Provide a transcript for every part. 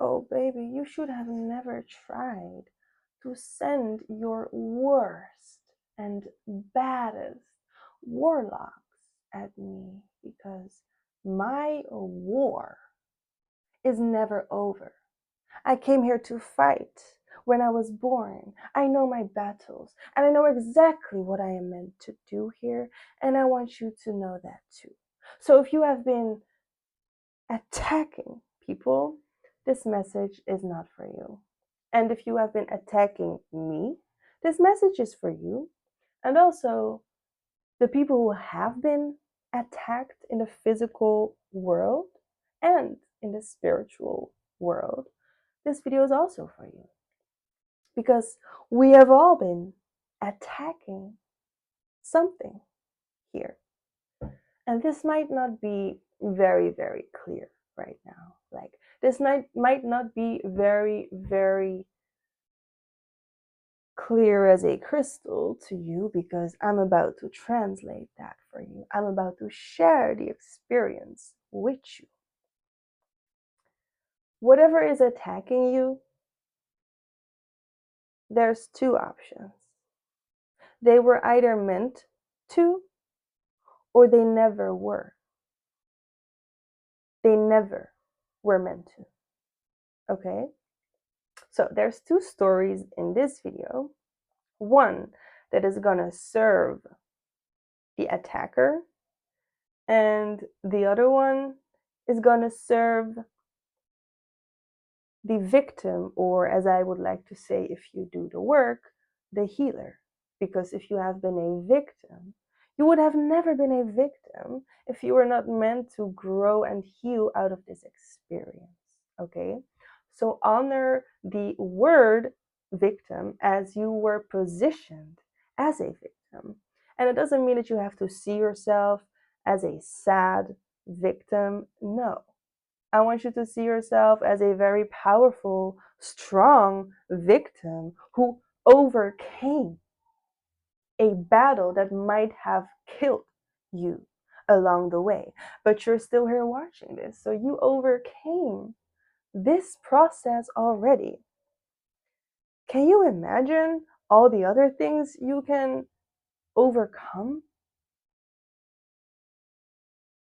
Oh, baby, you should have never tried to send your worst and baddest warlocks at me because my war is never over. I came here to fight when I was born. I know my battles and I know exactly what I am meant to do here, and I want you to know that too. So if you have been attacking people, this message is not for you. And if you have been attacking me, this message is for you. And also, the people who have been attacked in the physical world and in the spiritual world, this video is also for you. Because we have all been attacking something here. And this might not be very, very clear right now. Like, this might not be very, very clear as a crystal to you because I'm about to translate that for you. I'm about to share the experience with you. Whatever is attacking you, there's two options. They were either meant to or they never were. They never were meant to. Okay? So there's two stories in this video. One that is gonna serve the attacker, and the other one is gonna serve the victim, or as I would like to say, if you do the work, the healer. Because if you have been a victim, you would have never been a victim if you were not meant to grow and heal out of this experience. Okay? So honor the word victim as you were positioned as a victim. And it doesn't mean that you have to see yourself as a sad victim. No. I want you to see yourself as a very powerful, strong victim who overcame a battle that might have killed you along the way. But you're still here watching this. So you overcame this process already. Can you imagine all the other things you can overcome?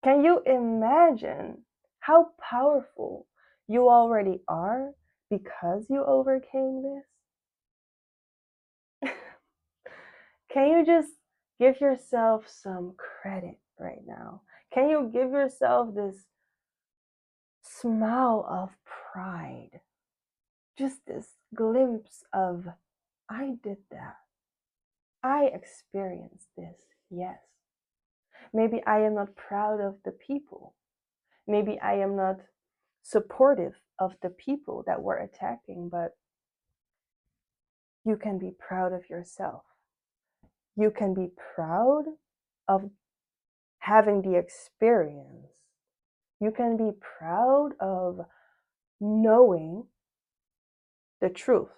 Can you imagine how powerful you already are because you overcame this? Can you just give yourself some credit right now? Can you give yourself this smile of pride? Just this glimpse of, I did that. I experienced this, yes. Maybe I am not proud of the people. Maybe I am not supportive of the people that were attacking, but you can be proud of yourself. You can be proud of having the experience. You can be proud of knowing the truth.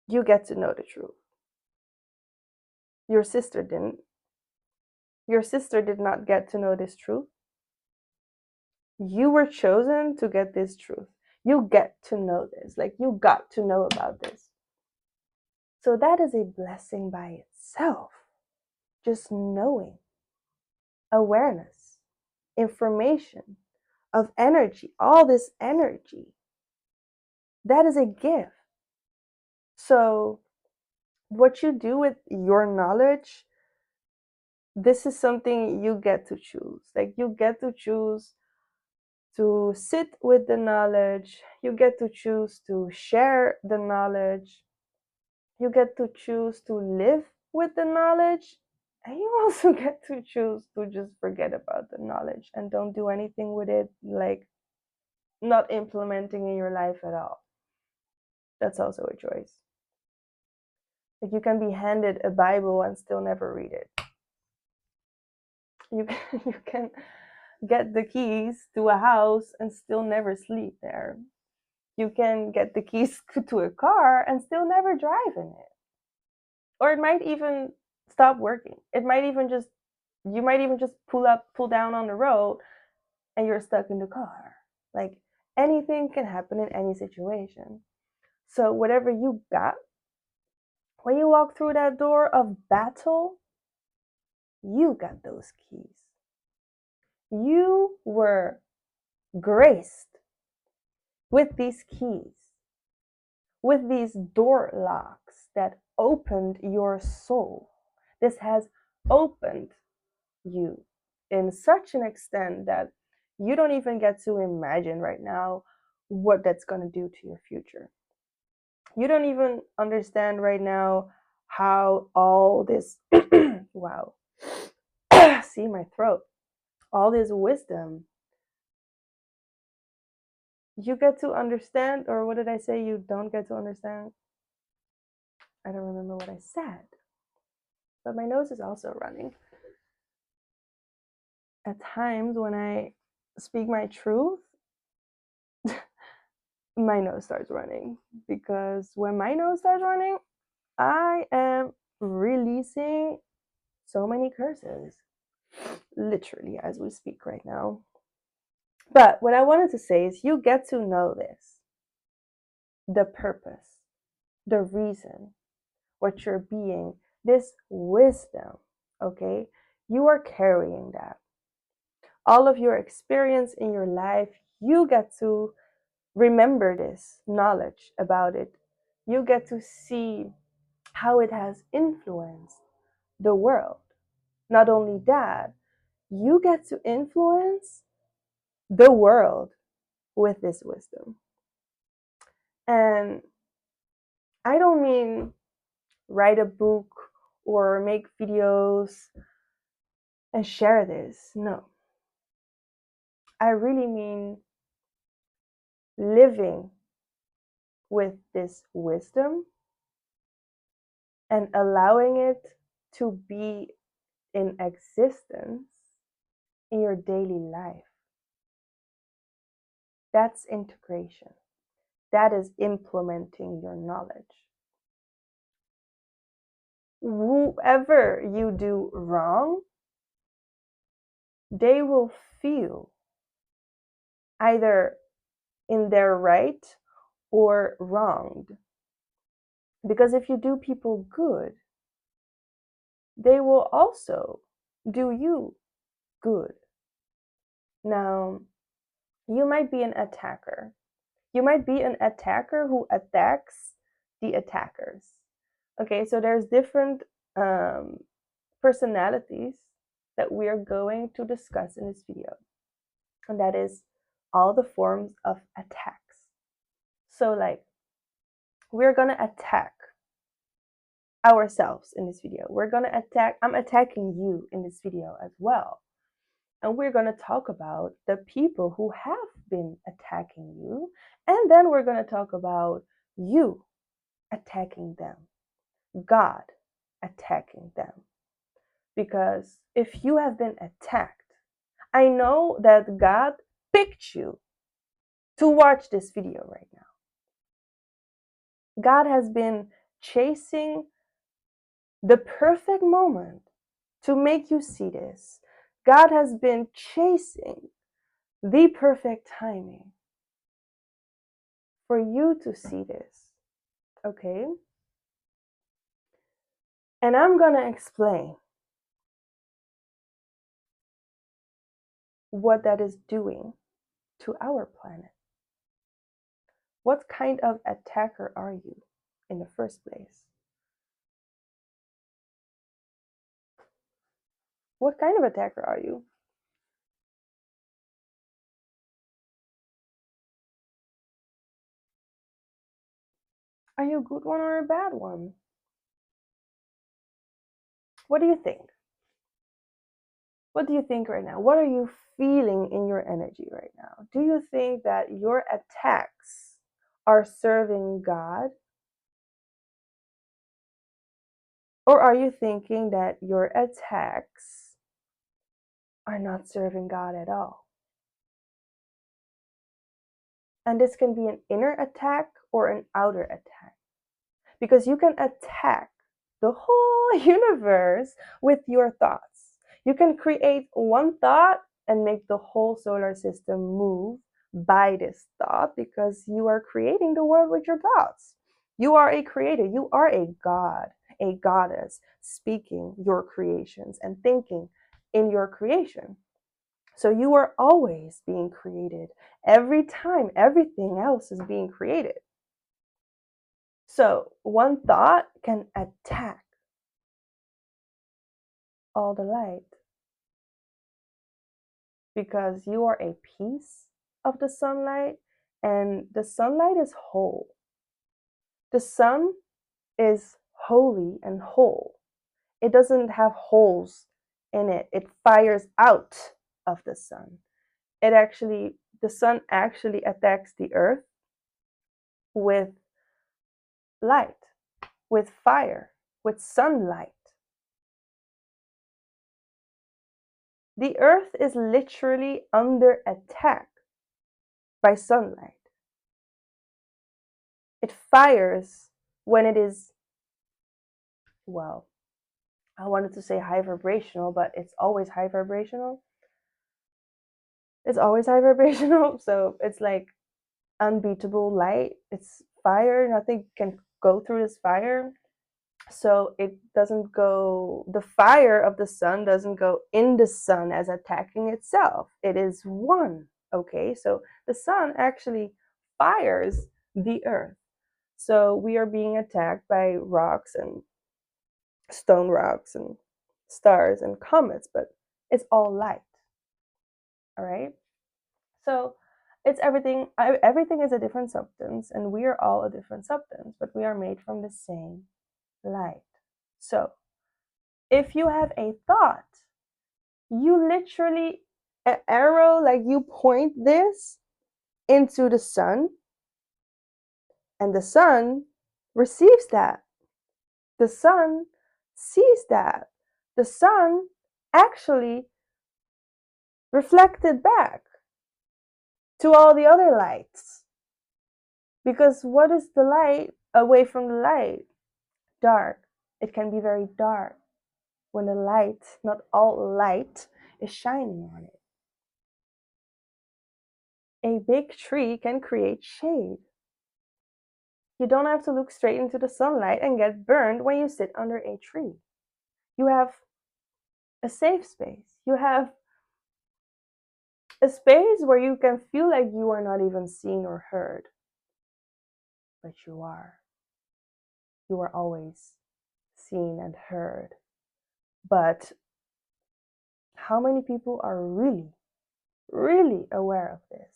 You get to know the truth. Your sister didn't. Your sister did not get to know this truth. You were chosen to get this truth. You get to know this. Like, you got to know about this. So that is a blessing by itself. Just knowing, awareness, information of energy, all this energy. That is a gift. So what you do with your knowledge, this is something you get to choose. Like, you get to choose to sit with the knowledge. You get to choose to share the knowledge. You get to choose to live with the knowledge. And you also get to choose to just forget about the knowledge and don't do anything with it, like not implementing in your life at all. That's also a choice. Like, you can be handed a Bible and still never read it. You can get the keys to a house and still never sleep there. You can get the keys to a car and still never drive in it. Or it might even stop working. It might even just, you might even just pull down on the road and you're stuck in the car. Like anything can happen in any situation. So whatever you got, when you walk through that door of battle, you got those keys. You were graced with these keys, with these door locks that opened your soul. This has opened you in such an extent that you don't even get to imagine right now what that's going to do to your future. You don't even understand right now how all this, wow, see my throat, all this wisdom, you get to understand, or what did I say? You don't get to understand. I don't remember what I said, but my nose is also running. At times when I speak my truth, my nose starts running, because when my nose starts running, I am releasing so many curses, literally, as we speak right now. But what I wanted to say is you get to know this, the purpose, the reason, what you're being, this wisdom, okay? You are carrying that. All of your experience in your life, you get to remember this knowledge about it. You get to see how it has influenced the world. Not only that, you get to influence the world with this wisdom. And I don't mean write a book or make videos and share this. No. I really mean living with this wisdom and allowing it to be in existence in your daily life. That's integration. That is implementing your knowledge. Whoever you do wrong, they will feel either in their right or wronged. Because if you do people good, they will also do you good. Now, you might be an attacker. You might be an attacker who attacks the attackers. Okay, so there's different personalities that we are going to discuss in this video. And that is all the forms of attacks. So like, we're gonna attack ourselves in this video. I'm attacking you in this video as well. And we're gonna talk about the people who have been attacking you. And then we're gonna talk about you attacking them, God attacking them. Because if you have been attacked, I know that God picked you to watch this video right now. God has been chasing the perfect moment to make you see this. God has been chasing the perfect timing for you to see this. Okay? And I'm going to explain what that is doing to our planet. What kind of attacker are you in the first place? What kind of attacker are you? Are you a good one or a bad one? What do you think? What do you think right now? What are you feeling in your energy right now? Do you think that your attacks are serving God? Or are you thinking that your attacks are not serving God at all? And this can be an inner attack or an outer attack. Because you can attack the whole universe with your thoughts. You can create one thought and make the whole solar system move by this thought because you are creating the world with your thoughts. You are a creator, you are a god, a goddess, speaking your creations and thinking in your creation. So you are always being created. Every time everything else is being created. So one thought can attack all the light because you are a piece of the sunlight, and the sunlight is whole. The sun is holy and whole. It doesn't have holes in it. It fires out of the sun. The sun actually attacks the earth with light, with fire, with sunlight. The earth is literally under attack by sunlight. It fires when it is, well, I wanted to say high vibrational, but it's always high vibrational. It's always high vibrational. So it's like unbeatable light. It's fire. Nothing can go through this fire. So it doesn't go, the fire of the sun doesn't go in the sun as attacking itself. It is one. Okay. So the sun actually fires the earth. So we are being attacked by rocks and stone rocks and stars and comets, but it's all light. All right. So it's everything. Everything is a different substance, and we are all a different substance, but we are made from the same light. So if you have a thought, you literally an arrow, like you point this into the sun, and the sun receives that. The sun sees that. The sun actually reflected back to all the other lights. Because what is the light away from the light? Dark. It can be very dark when the light, not all light, is shining on it. A big tree can create shade. You don't have to look straight into the sunlight and get burned when you sit under a tree. You have a safe space. You have a space where you can feel like you are not even seen or heard. But you are. You are always seen and heard. But how many people are really, really aware of this?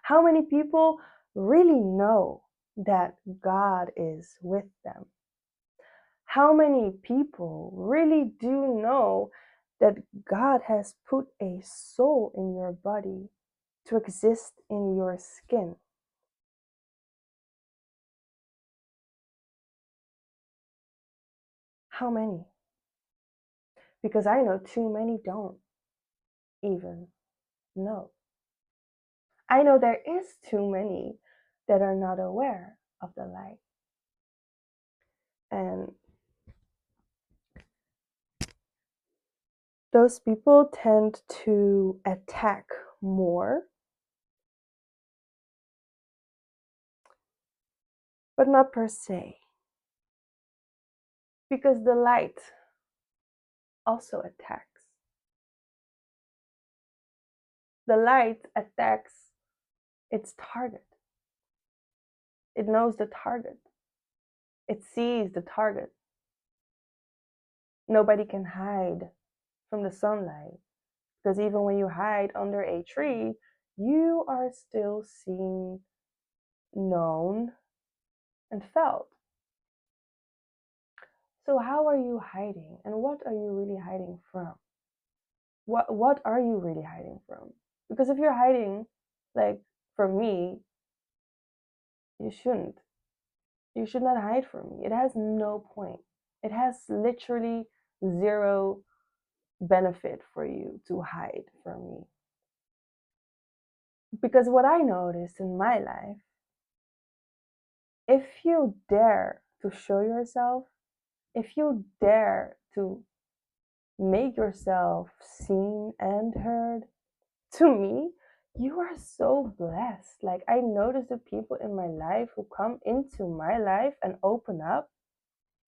How many people really know that God is with them? How many people really do know that God has put a soul in your body to exist in your skin? How many? Because I know too many don't even know. I know there is too many that are not aware of the light. And those people tend to attack more, but not per se. Because the light also attacks. The light attacks its target. It knows the target. It sees the target. Nobody can hide from the sunlight because even when you hide under a tree, you are still seen, known, and felt. So how are you hiding, and what are you really hiding from? What are you really hiding from? Because if you're hiding, like from me, you shouldn't. You should not hide from me. It has no point. It has literally zero benefit for you to hide from me. Because what I noticed in my life, if you dare to show yourself, if you dare to make yourself seen and heard, to me, you are so blessed. Like, I notice the people in my life who come into my life and open up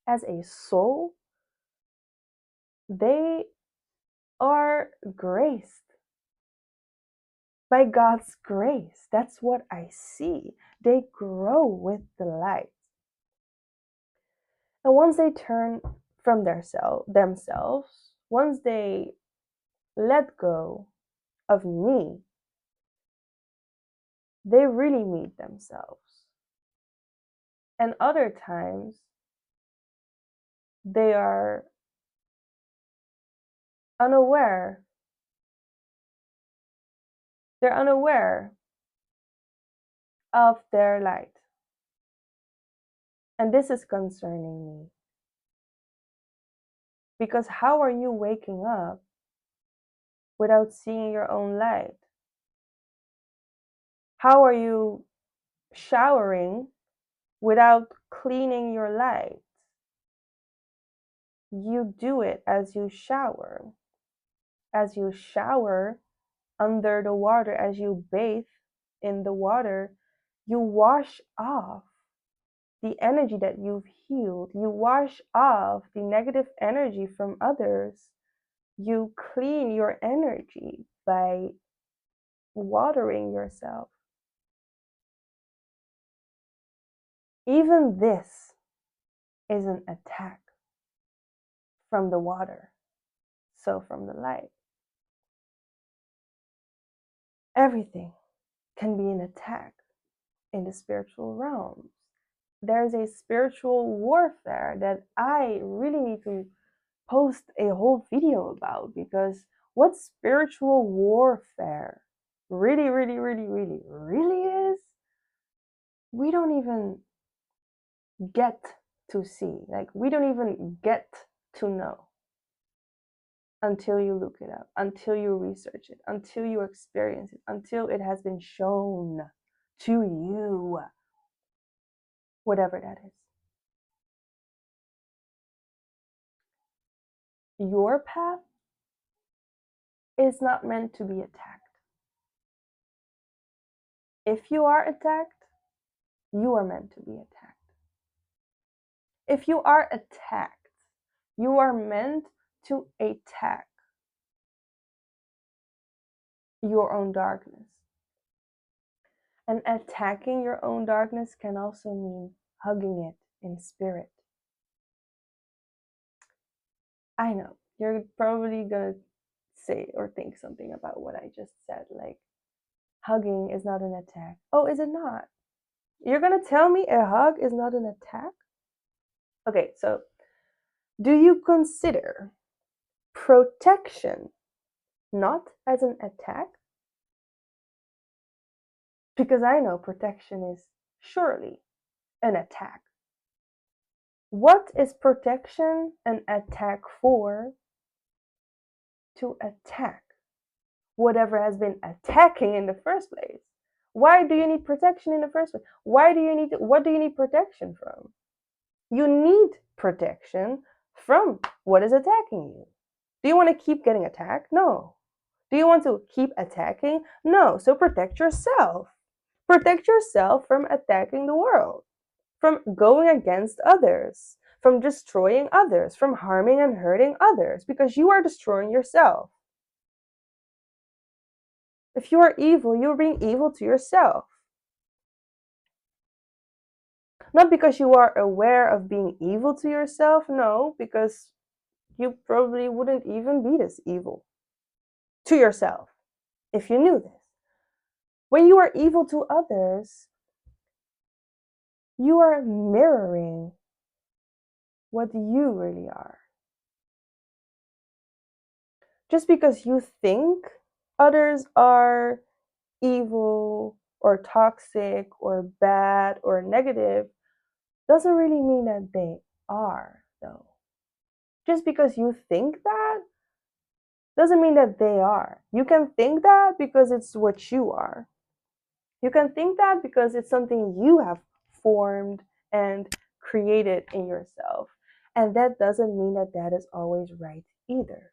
as a soul, they are graced by God's grace. That's what I see. They grow with the light. And once they turn from themselves, once they let go of me, they really meet themselves. And other times, they are unaware. They're unaware of their light. And this is concerning me. Because how are you waking up without seeing your own light? How are you showering without cleaning your light? You do it as you shower. As you shower under the water, as you bathe in the water, you wash off the energy that you've healed. You wash off the negative energy from others. You clean your energy by watering yourself. Even this is an attack from the water, so from the light. Everything can be an attack in the spiritual realms. There's a spiritual warfare that I really need to post a whole video about, because what spiritual warfare really, really, really, really, really is, we don't even get to see. Like, we don't even get to know until you look it up, until you research it, until you experience it, until it has been shown to you, whatever that is. Your path is not meant to be attacked. If you are attacked, you are meant to be attacked. If you are attacked, you are meant to attack your own darkness. And attacking your own darkness can also mean hugging it in spirit. I know, you're probably gonna say or think something about what I just said, like, hugging is not an attack. Oh, is it not? You're gonna tell me a hug is not an attack? Okay, so do you consider protection not as an attack? Because I know protection is surely an attack. What is protection an attack for? To attack whatever has been attacking in the first place. Why do you need protection in the first place? What do you need protection from? You need protection from what is attacking you. Do you want to keep getting attacked? No. Do you want to keep attacking? No. So protect yourself. Protect yourself from attacking the world, from going against others, from destroying others, from harming and hurting others, because you are destroying yourself. If you are evil, you're being evil to yourself. Not because you are aware of being evil to yourself, no, because you probably wouldn't even be this evil to yourself if you knew this. When you are evil to others, you are mirroring what you really are. Just because you think others are evil or toxic or bad or negative doesn't really mean that they are, though. Just because you think that doesn't mean that they are. You can think that because it's what you are. You can think that because it's something you have formed and created in yourself. And that doesn't mean that that is always right either.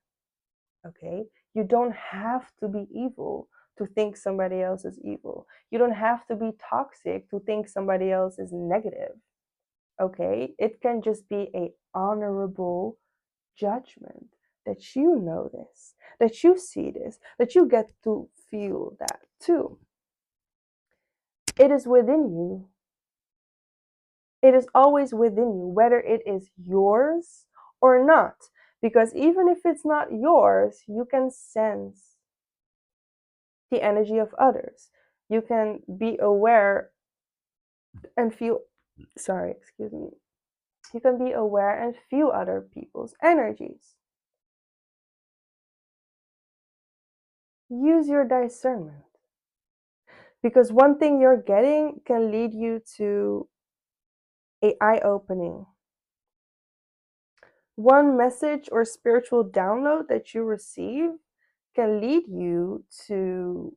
Okay? You don't have to be evil to think somebody else is evil. You don't have to be toxic to think somebody else is negative. Okay? It can just be a honorable judgment that you know this, that you see this, that you get to feel that too. It is within you. It is always within you, whether it is yours or not. Because even if it's not yours, you can sense the energy of others. You can be aware and feel, sorry, excuse me. You can be aware and feel other people's energies. Use your discernment. Because one thing you're getting can lead you to a eye-opening. One message or spiritual download that you receive can lead you to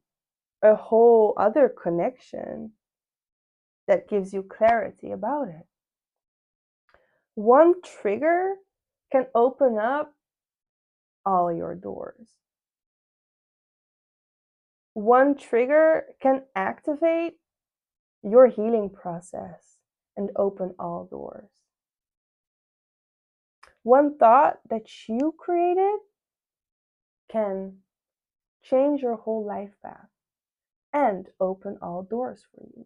a whole other connection that gives you clarity about it. One trigger can open up all your doors. One trigger can activate your healing process and open all doors. One thought that you created can change your whole life path and open all doors for you.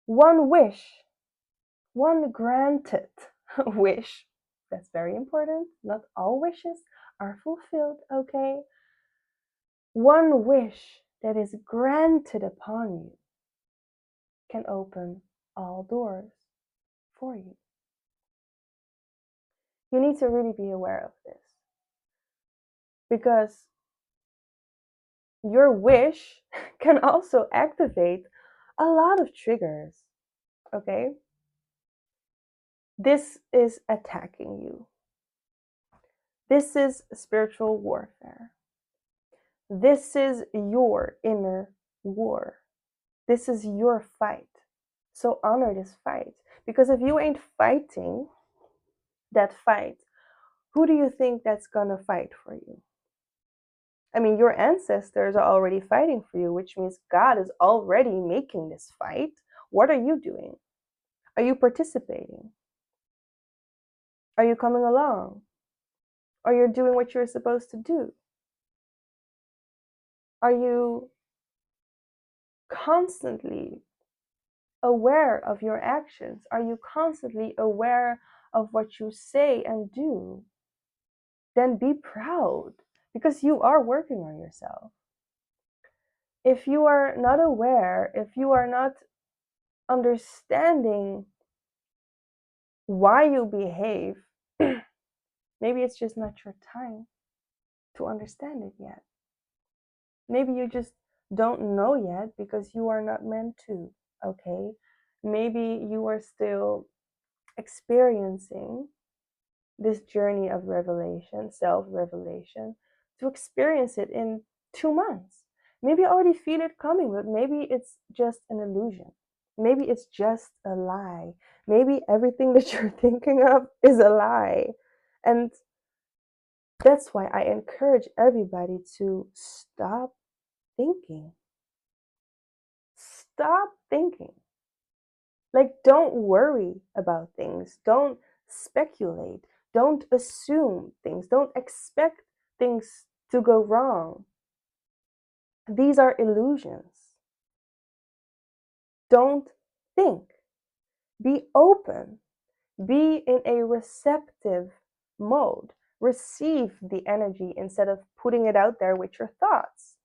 One wish, one granted wish, that's very important. Not all wishes are fulfilled, okay? One wish that is granted upon you can open all doors for you. You need to really be aware of this, because your wish can also activate a lot of triggers, okay? This is attacking you. This is spiritual warfare. This is your inner war. This is your fight. So honor this fight. Because if you ain't fighting that fight, who do you think that's gonna fight for you? I mean, your ancestors are already fighting for you, which means God is already making this fight. What are you doing? Are you participating? Are you coming along? Are you doing what you're supposed to do? Are you constantly aware of your actions? Are you constantly aware of what you say and do? Then be proud, because you are working on yourself. If you are not aware, if you are not understanding why you behave, maybe it's just not your time to understand it yet. Maybe you just don't know yet because you are not meant to, okay? Maybe you are still experiencing this journey of revelation, self-revelation, to experience it in 2 months. Maybe you already feel it coming, but maybe it's just an illusion. Maybe it's just a lie. Maybe everything that you're thinking of is a lie. And that's why I encourage everybody to stop thinking. Stop thinking. Like, don't worry about things. Don't speculate. Don't assume things. Don't expect things to go wrong. These are illusions. Don't think. Be open. Be in a receptive mode. Receive the energy instead of putting it out there with your thoughts.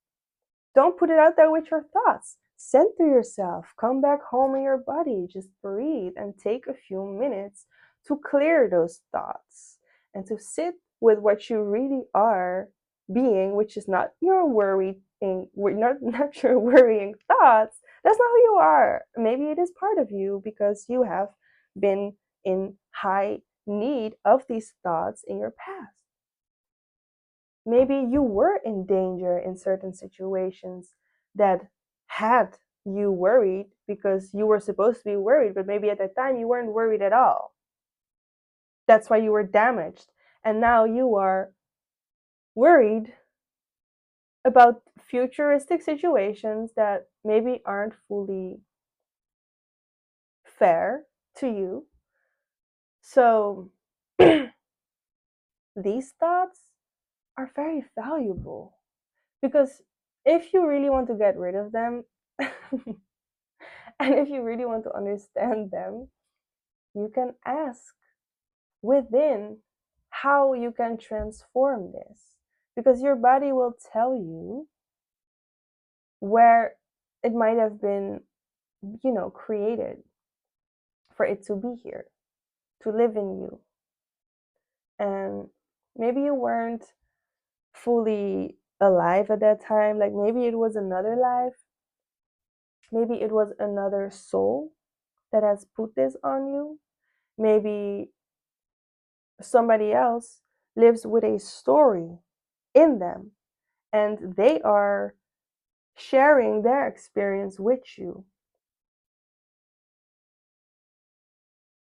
Don't put it out there with your thoughts. Center yourself. Come back home in your body. Just breathe and take a few minutes to clear those thoughts and to sit with what you really are being, which is not your not your worrying thoughts. That's not who you are. Maybe it is part of you because you have been in high need of these thoughts in your past. Maybe you were in danger in certain situations that had you worried because you were supposed to be worried, but maybe at that time you weren't worried at all. That's why you were damaged. And now you are worried about futuristic situations that maybe aren't fully fair to you. So these thoughts are very valuable because if you really want to get rid of them, and if you really want to understand them, you can ask within how you can transform this, because your body will tell you where it might have been, created for it to be here, to live in you. And maybe you weren't fully alive at that time, like maybe it was another life, maybe it was another soul that has put this on you, maybe somebody else lives with a story in them and they are sharing their experience with you.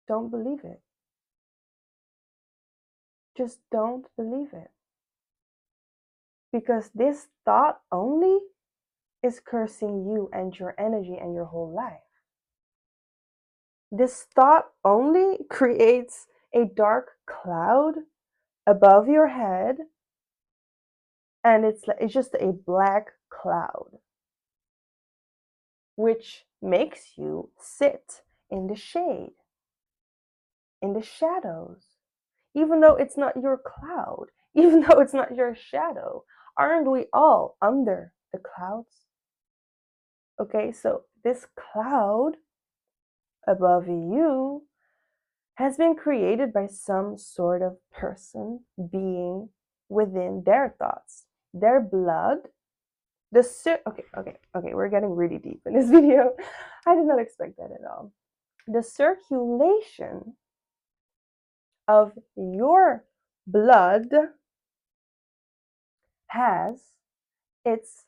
Don't believe it. Just don't believe it. Because this thought only is cursing you and your energy and your whole life. This thought only creates a dark cloud above your head, and it's just a black cloud, which makes you sit in the shade, in the shadows, even though it's not your cloud, even though it's not your shadow. Aren't we all under the clouds? Okay, so this cloud above you has been created by some sort of person, being within their thoughts, their blood. Okay, we're getting really deep in this video. I did not expect that at all. The circulation of your blood has its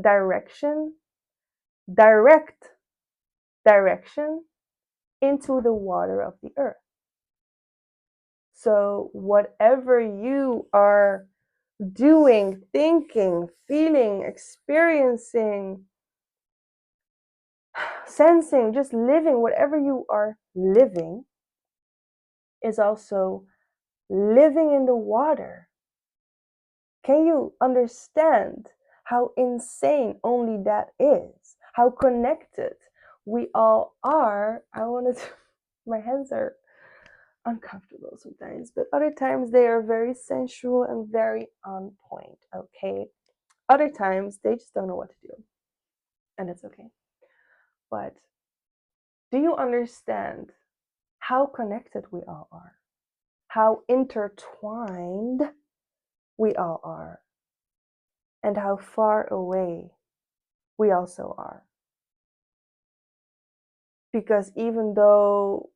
direction, direct direction into the water of the earth. So whatever you are doing, thinking, feeling, experiencing, sensing, just living, whatever you are living is also living in the water. Can you understand how insane only that is? How connected we all are? My hands are uncomfortable sometimes, but other times they are very sensual and very on point, okay? Other times they just don't know what to do, and it's okay. But do you understand how connected we all are? How intertwined we all are? And how far away we also are? Because even though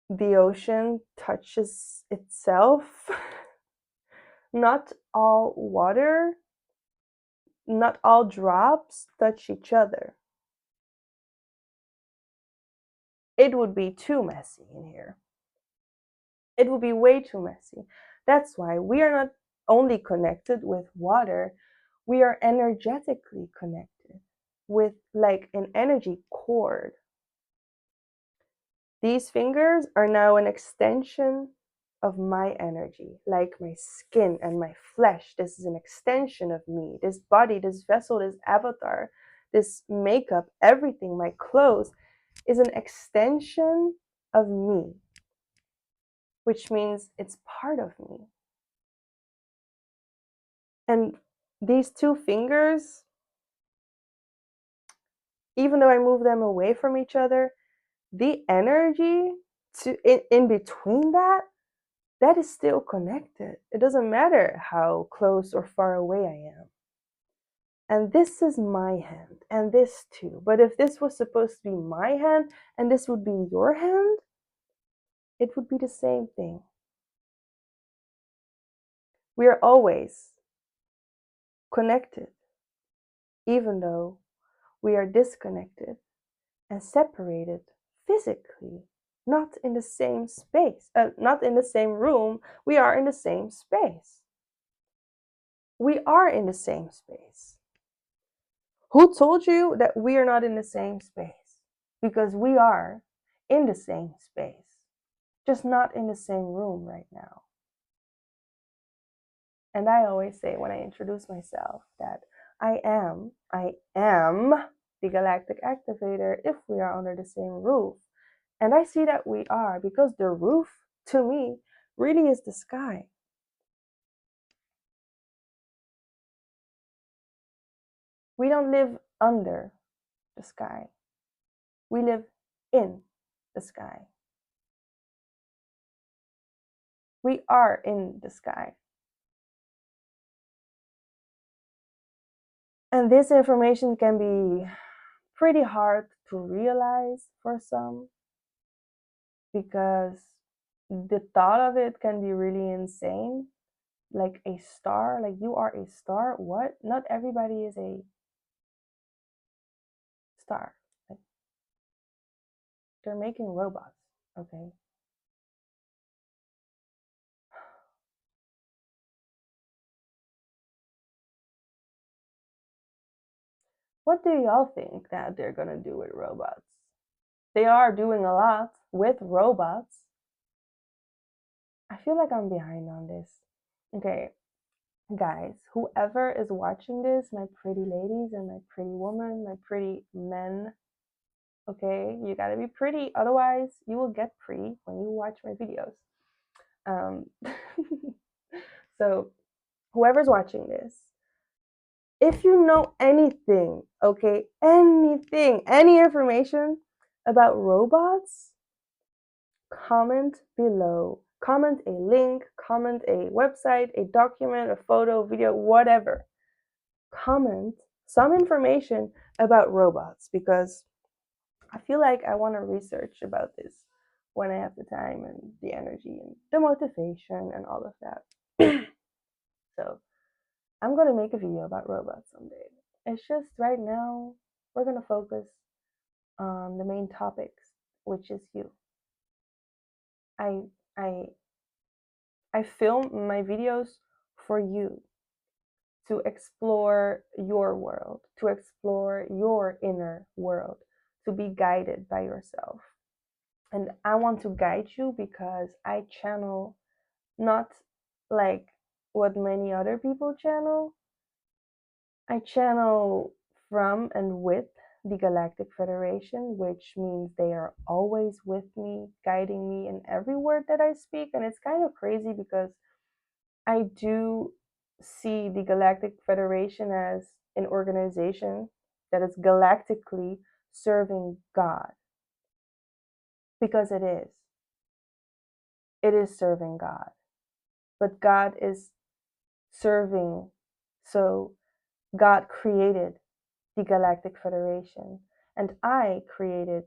the ocean touches itself, not all water, not all drops touch each other. It would be too messy in here. It would be way too messy. That's why we are not only connected with water, we are energetically connected with like an energy cord. These fingers are now an extension of my energy, like my skin and my flesh. This is an extension of me. This body, this vessel, this avatar, this makeup, everything, my clothes is an extension of me, which means it's part of me. And these two fingers, even though I move them away from each other, the energy in between that is still connected. It doesn't matter how close or far away I am. And this is my hand, and this too. But if this was supposed to be my hand and this would be your hand, it would be the same thing. We are always connected, even though we are disconnected and separated physically, not in the same space, not in the same room. We are in the same space. We are in the same space. Who told you that we are not in the same space? Because we are in the same space, just not in the same room right now. And I always say when I introduce myself that I am the Galactic Activator if we are under the same roof. And I see that we are, because the roof to me really is the sky. We don't live under the sky. We live in the sky. We are in the sky. And this information can be pretty hard to realize for some, because the thought of it can be really insane. Like a star, like you are a star. What? Not everybody is a star. Like, they're making robots, okay? What do y'all think that they're gonna do with robots? They are doing a lot with robots. I feel like I'm behind on this. Okay, guys, whoever is watching this, my pretty ladies and my pretty woman, my pretty men, okay, you gotta be pretty, otherwise you will get pretty when you watch my videos. So whoever's watching this, if you know anything, okay, anything, any information about robots, comment below. Comment a link, comment a website, a document, a photo, video, whatever. Comment some information about robots, because I feel like I want to research about this when I have the time and the energy and the motivation and all of that. So I'm going to make a video about robots someday. It's just right now we're going to focus on the main topics, which is you. I I I film my videos for you, to explore your world, to explore your inner world, to be guided by yourself. And I want to guide you because I channel not like what many other people channel. I channel from and with the Galactic Federation, which means they are always with me, guiding me in every word that I speak. And it's kind of crazy because I do see the Galactic Federation as an organization that is galactically serving God, because it is. It is serving God. But God is serving. So God created the Galactic Federation, and I created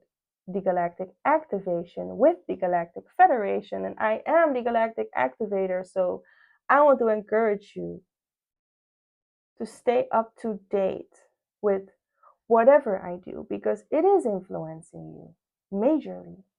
the Galactic Activation with the Galactic Federation, and I am the Galactic Activator. So I want to encourage you to stay up to date with whatever I do, because it is influencing you majorly.